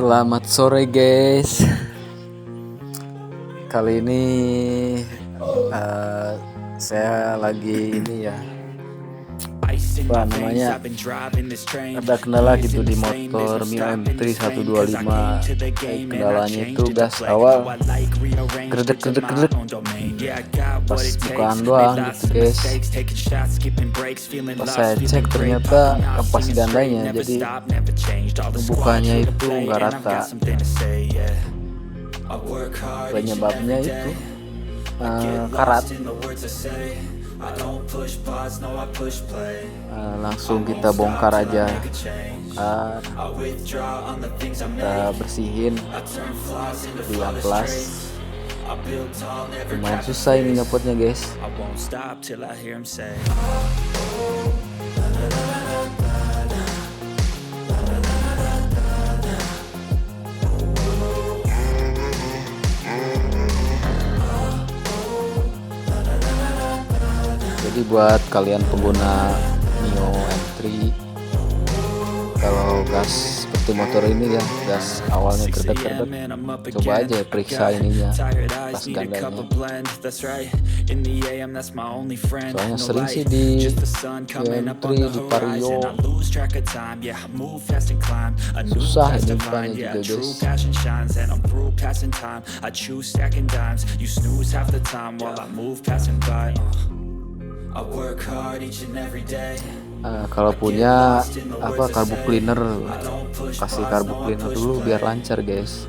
Selamat sore guys. Kali ini saya lagi ini ya, apa namanya, ada kendala gitu di motor Mio M3 125. Kendalanya itu gas awal gredek pas bukaan doang gitu guys. Pas saya cek ternyata kapas gandanya, jadi bukanya itu nggak rata. Penyebabnya itu karat. Langsung kita bongkar aja, kita bersihin di amplas. Lumayan susah ini nyopotnya guys. Jadi buat kalian pengguna Mio M3, kalau gas seperti motor ini ya, gas awalnya gredek, coba aja periksa ininya, pas gandanya. Soalnya sering sih di M3 di Vario susah ini bukanya juga guys. Kalau punya apa karbu cleaner, kasih karbu cleaner dulu biar lancar guys.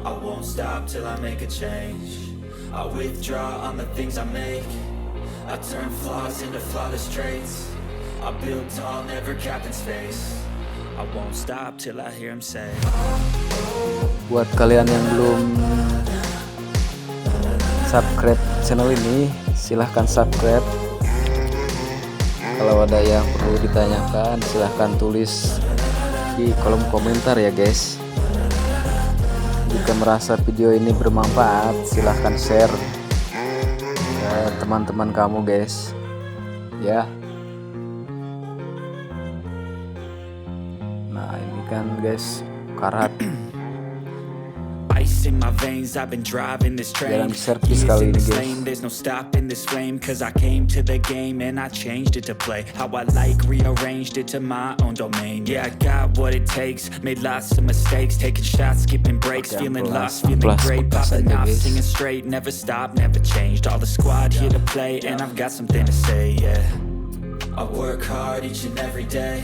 Buat kalian yang belum subscribe channel ini, silahkan subscribe. Kalau ada yang perlu ditanyakan, silahkan tulis di kolom komentar ya guys. Jika merasa video ini bermanfaat, silahkan share ke teman-teman kamu guys ya. Nah ini kan guys karat, jalan servis kali ini guys. There's no stopping this flame, cause I came to the game and I changed it to play how I like, rearranged it to my own domain. Yeah, I got what it takes, made lots of mistakes, taking shots, skipping breaks, feeling lost, feeling great, popping off, singing straight, never stop, never changed. All the squad here to play, and I've got something to say, yeah. I work hard each and every day,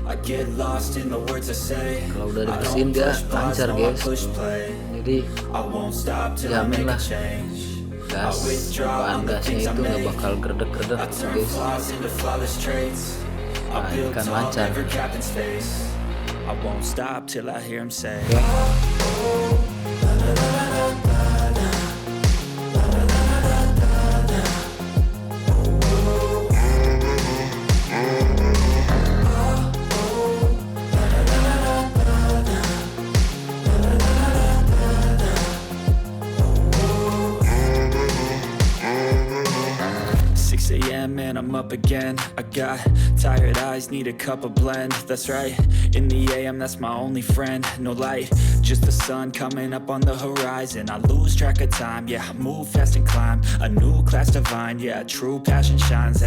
I get lost in the words I say. Kalau udah dibersihin dia lancar guys, jadi jamin lah gas, bahan gasnya itu nggak bakal gredek guys. Nah ini kan lancar. And I'm up again. I got tired eyes, need a cup of blend. That's right, in the AM, that's my only friend. No light, just the sun coming up on the horizon. I lose track of time, yeah, I move fast and climb a new class divine. Yeah, true passion shines.